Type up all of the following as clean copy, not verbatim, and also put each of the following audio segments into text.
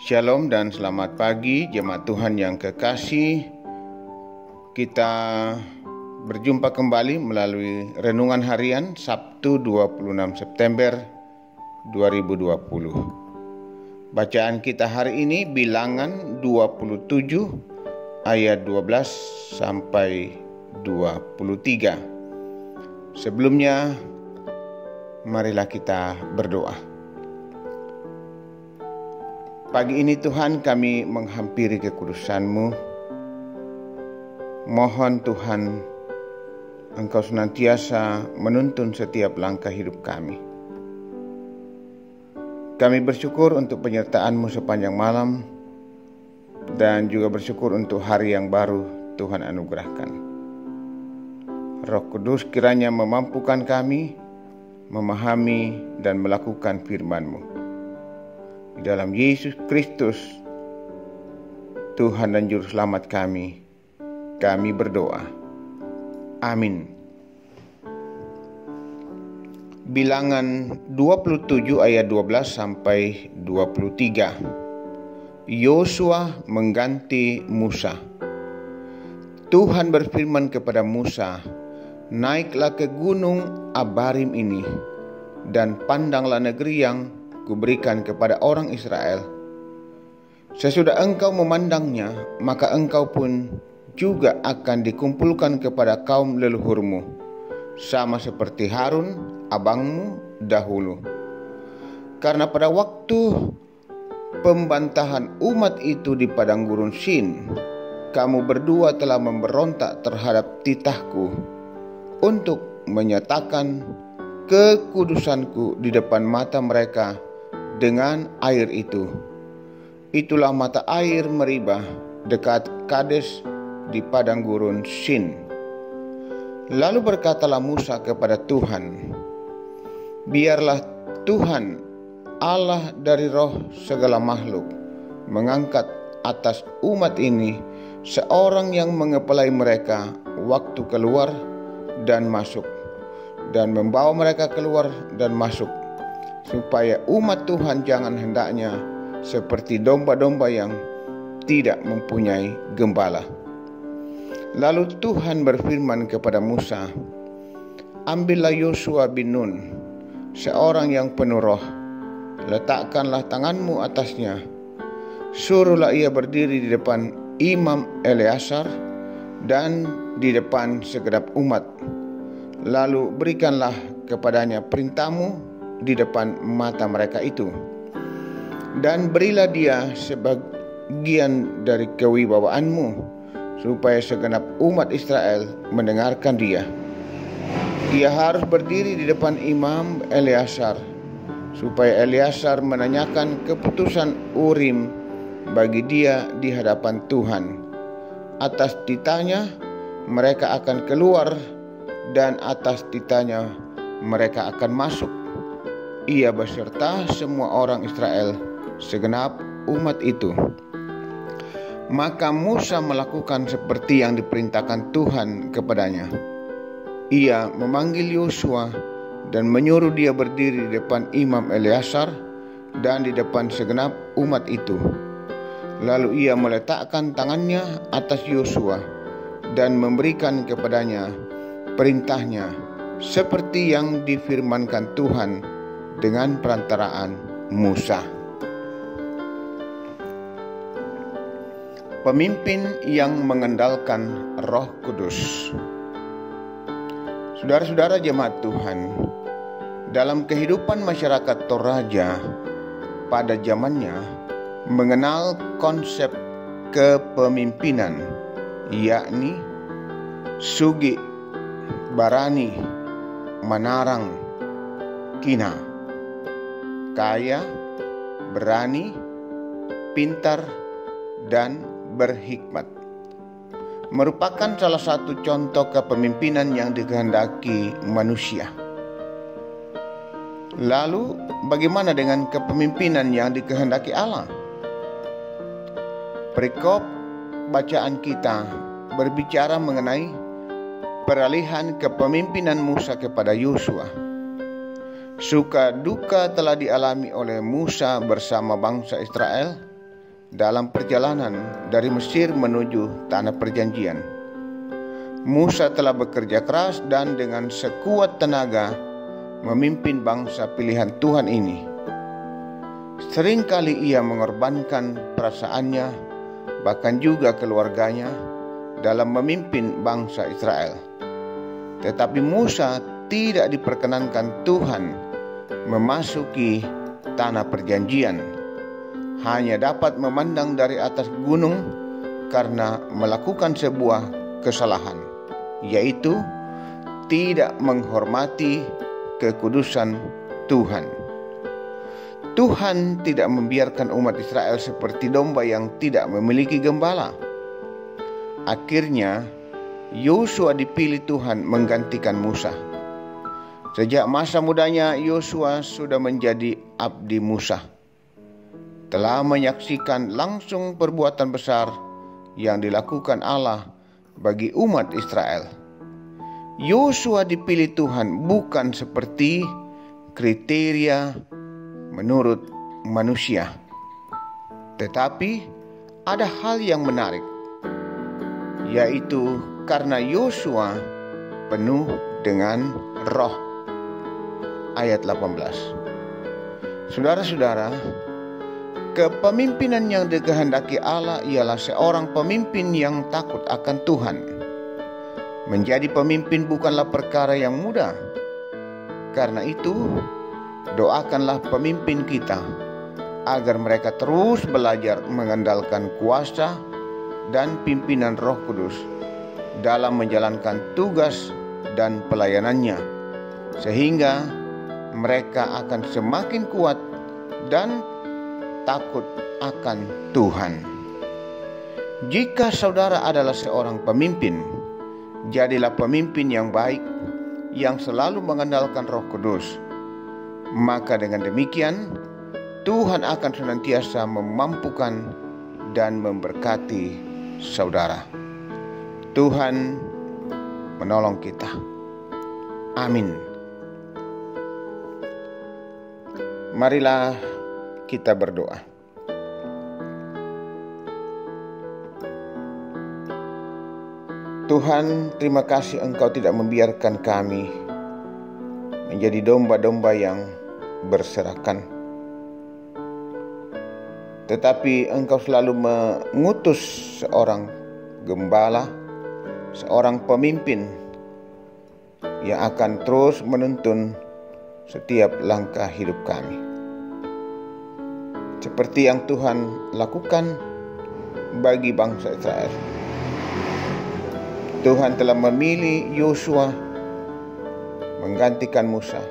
Shalom dan selamat pagi jemaat Tuhan yang kekasih. Kita berjumpa kembali melalui renungan harian Sabtu 26 September 2020. Bacaan kita hari ini Bilangan 27 ayat 12 sampai 23. Sebelumnya marilah kita berdoa. Pagi ini Tuhan, kami menghampiri kekudusan-Mu. Mohon Tuhan, Engkau senantiasa menuntun setiap langkah hidup kami. Kami bersyukur untuk penyertaan-Mu sepanjang malam, dan juga bersyukur untuk hari yang baru Tuhan anugerahkan. Roh Kudus kiranya memampukan kami memahami dan melakukan firman-Mu. Di dalam Yesus Kristus, Tuhan dan Juru Selamat kami berdoa. Amin. Bilangan 27 ayat 12 sampai 23. Yosua mengganti Musa. Tuhan berfirman kepada Musa, "Naiklah ke gunung Abarim ini, dan pandanglah negeri yang Kuberikan kepada orang Israel. Sesudah engkau memandangnya, maka engkau pun juga akan dikumpulkan kepada kaum leluhurmu, sama seperti Harun, abangmu dahulu. Karena pada waktu pembantahan umat itu di padang gurun Sin, kamu berdua telah memberontak terhadap titahku untuk menyatakan kekudusanku di depan mata mereka dengan air itu. Itulah mata air Meribah dekat Kades di padang gurun Sin." Lalu berkatalah Musa kepada Tuhan, "Biarlah Tuhan Allah dari roh segala makhluk mengangkat atas umat ini seorang yang mengepalai mereka waktu keluar dan masuk, dan membawa mereka keluar dan masuk, supaya umat Tuhan jangan hendaknya seperti domba-domba yang tidak mempunyai gembala." Lalu Tuhan berfirman kepada Musa, "Ambillah Yosua bin Nun, seorang yang penuh roh, letakkanlah tanganmu atasnya, suruhlah ia berdiri di depan Imam Eleazar dan di depan segenap umat. Lalu berikanlah kepadanya perintahmu di depan mata mereka itu, dan berilah dia sebagian dari kewibawaanmu, supaya segenap umat Israel mendengarkan dia. Ia harus berdiri di depan Imam Eleazar, supaya Eleazar menanyakan keputusan Urim bagi dia di hadapan Tuhan. Atas titanya mereka akan keluar, dan atas titanya mereka akan masuk, ia beserta semua orang Israel, segenap umat itu." Maka Musa melakukan seperti yang diperintahkan Tuhan kepadanya. Ia memanggil Yosua dan menyuruh dia berdiri di depan Imam Eleazar dan di depan segenap umat itu. Lalu ia meletakkan tangannya atas Yosua dan memberikan kepadanya perintahnya, seperti yang difirmankan Tuhan dengan perantaraan Musa. Pemimpin yang mengandalkan Roh Kudus. Saudara-saudara jemaat Tuhan, dalam kehidupan masyarakat Toraja pada zamannya mengenal konsep kepemimpinan, yakni Sugi, Barani, Manarang, Kina, kaya, berani, pintar, dan berhikmat. Merupakan salah satu contoh kepemimpinan yang dikehendaki manusia. Lalu bagaimana dengan kepemimpinan yang dikehendaki Allah? Perikop bacaan kita berbicara mengenai peralihan kepemimpinan Musa kepada Yosua. Suka duka telah dialami oleh Musa bersama bangsa Israel dalam perjalanan dari Mesir menuju tanah perjanjian. Musa telah bekerja keras dan dengan sekuat tenaga memimpin bangsa pilihan Tuhan ini. Seringkali ia mengorbankan perasaannya, bahkan juga keluarganya, dalam memimpin bangsa Israel. Tetapi Musa tidak diperkenankan Tuhan memasuki tanah perjanjian, hanya dapat memandang dari atas gunung karena melakukan sebuah kesalahan, yaitu tidak menghormati kekudusan Tuhan. Tuhan tidak membiarkan umat Israel seperti domba yang tidak memiliki gembala. Akhirnya Yosua dipilih Tuhan menggantikan Musa. Sejak masa mudanya Yosua sudah menjadi abdi Musa, telah menyaksikan langsung perbuatan besar yang dilakukan Allah bagi umat Israel. Yosua dipilih Tuhan bukan seperti kriteria menurut manusia, tetapi ada hal yang menarik, yaitu karena Yosua penuh dengan roh. Ayat 18. Saudara-saudara, kepemimpinan yang dikehendaki Allah ialah seorang pemimpin yang takut akan Tuhan. Menjadi pemimpin bukanlah perkara yang mudah. Karena itu, doakanlah pemimpin kita agar mereka terus belajar mengandalkan kuasa dan pimpinan Roh Kudus dalam menjalankan tugas dan pelayanannya, sehingga mereka akan semakin kuat dan takut akan Tuhan. Jika saudara adalah seorang pemimpin, jadilah pemimpin yang baik yang selalu mengandalkan Roh Kudus. Maka dengan demikian Tuhan akan senantiasa memampukan dan memberkati saudara. Tuhan menolong kita. Amin. Marilah kita berdoa. Tuhan, terima kasih Engkau tidak membiarkan kami menjadi domba-domba yang berserakan, tetapi Engkau selalu mengutus seorang gembala, seorang pemimpin yang akan terus menuntun setiap langkah hidup kami, seperti yang Tuhan lakukan bagi bangsa Israel. Tuhan telah memilih Yosua menggantikan Musa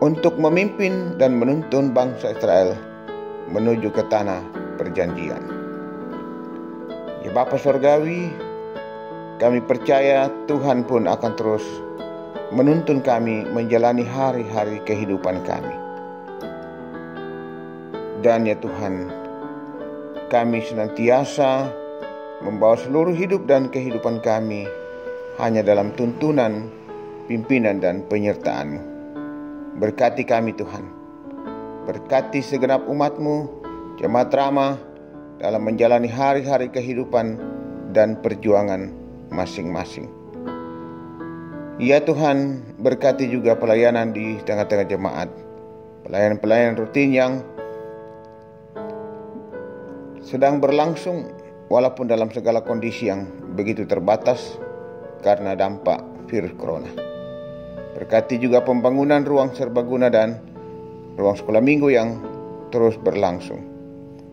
untuk memimpin dan menuntun bangsa Israel menuju ke tanah perjanjian. Ya Bapa Surgawi, kami percaya Tuhan pun akan terus menuntun kami menjalani hari-hari kehidupan kami. Dan ya Tuhan, kami senantiasa membawa seluruh hidup dan kehidupan kami hanya dalam tuntunan, pimpinan dan penyertaan-Mu. Berkati kami Tuhan, berkati segenap umat-Mu, jemaat Rama, dalam menjalani hari-hari kehidupan dan perjuangan masing-masing. Ya Tuhan, berkati juga pelayanan di tengah-tengah jemaat, pelayanan-pelayanan rutin yang sedang berlangsung walaupun dalam segala kondisi yang begitu terbatas karena dampak virus corona. Berkati juga pembangunan ruang serbaguna dan ruang sekolah minggu yang terus berlangsung.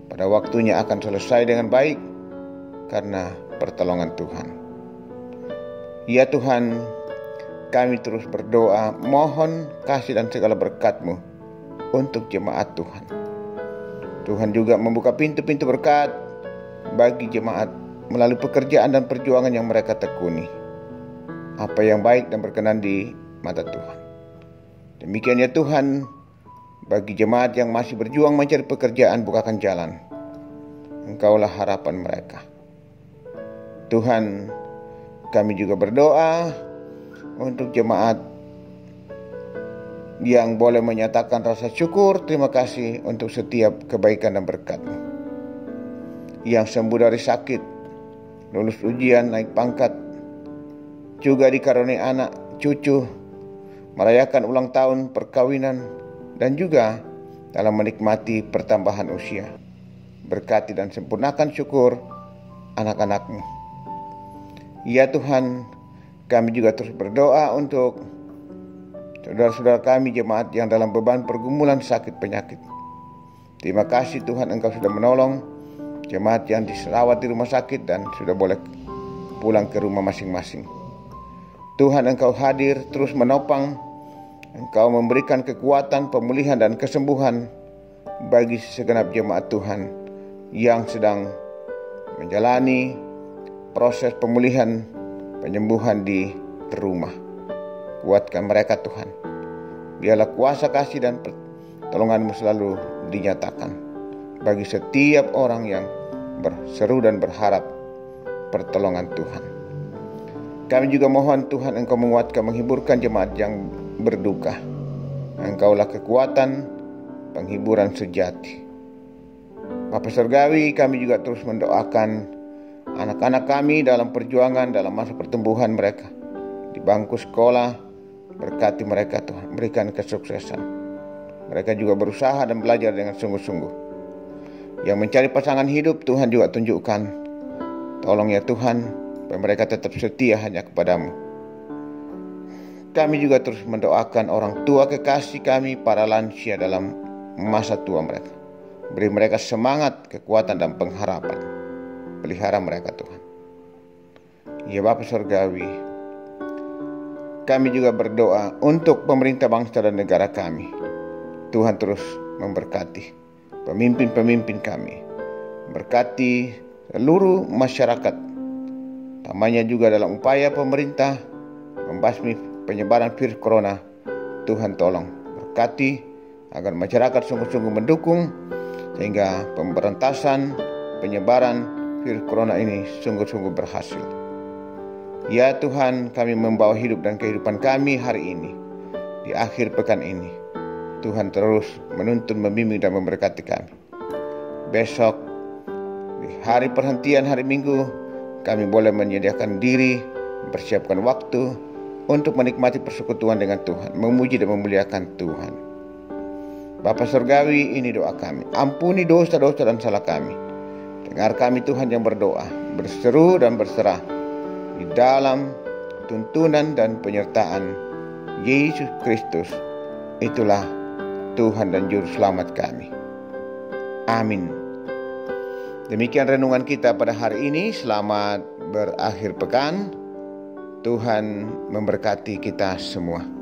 Pada waktunya akan selesai dengan baik karena pertolongan Tuhan. Ya Tuhan, kami terus berdoa mohon kasih dan segala berkat-Mu untuk jemaat Tuhan. Tuhan juga membuka pintu-pintu berkat bagi jemaat melalui pekerjaan dan perjuangan yang mereka tekuni. Apa yang baik dan berkenan di mata Tuhan. Demikian ya Tuhan, bagi jemaat yang masih berjuang mencari pekerjaan, bukakan jalan. Engkaulah harapan mereka. Tuhan, kami juga berdoa untuk jemaat yang boleh menyatakan rasa syukur terima kasih untuk setiap kebaikan dan berkat-Mu. Yang sembuh dari sakit, lulus ujian, naik pangkat, juga dikaruniai anak, cucu, merayakan ulang tahun, perkawinan, dan juga dalam menikmati pertambahan usia. Berkati dan sempurnakan syukur anak-anak-Mu. Ya Tuhan, kami juga terus berdoa untuk saudara-saudara kami jemaat yang dalam beban pergumulan sakit penyakit. Terima kasih Tuhan, Engkau sudah menolong jemaat yang dirawat di rumah sakit dan sudah boleh pulang ke rumah masing-masing. Tuhan, Engkau hadir terus menopang, Engkau memberikan kekuatan, pemulihan dan kesembuhan bagi segenap jemaat Tuhan yang sedang menjalani proses pemulihan, penyembuhan di rumah. Kuatkan mereka Tuhan. Biarlah kuasa kasih dan pertolongan-Mu selalu dinyatakan bagi setiap orang yang berseru dan berharap pertolongan Tuhan. Kami juga mohon Tuhan, Engkau menguatkan, menghiburkan jemaat yang berduka. Engkaulah kekuatan, penghiburan sejati. Bapa Surgawi, kami juga terus mendoakan anak-anak kami dalam perjuangan, dalam masa pertumbuhan mereka di bangku sekolah. Berkati mereka Tuhan, berikan kesuksesan. Mereka juga berusaha dan belajar dengan sungguh-sungguh. Yang mencari pasangan hidup, Tuhan juga tunjukkan. Tolong ya Tuhan, supaya mereka tetap setia hanya kepadamu. Kami juga terus mendoakan orang tua kekasih kami, para lansia dalam masa tua mereka. Beri mereka semangat, kekuatan dan pengharapan. Pelihara mereka Tuhan. Ya Bapa Surgawi, kami juga berdoa untuk pemerintah bangsa dan negara kami. Tuhan terus memberkati pemimpin-pemimpin kami. Berkati seluruh masyarakat. Tamanya juga dalam upaya pemerintah membasmi penyebaran virus corona. Tuhan tolong berkati agar masyarakat sungguh-sungguh mendukung sehingga pemberantasan penyebaran virus corona ini sungguh-sungguh berhasil. Ya Tuhan, kami membawa hidup dan kehidupan kami hari ini, di akhir pekan ini. Tuhan terus menuntun, membimbing dan memberkati kami. Besok, di hari perhentian hari Minggu, kami boleh menyediakan diri, mempersiapkan waktu untuk menikmati persekutuan dengan Tuhan, memuji dan memuliakan Tuhan. Bapa Surgawi, ini doa kami. Ampuni dosa-dosa dan salah kami. Dengar kami Tuhan yang berdoa, berseru dan berserah di dalam tuntunan dan penyertaan Yesus Kristus. Itulah Tuhan dan Juru Selamat kami. Amin. Demikian renungan kita pada hari ini. Selamat berakhir pekan. Tuhan memberkati kita semua.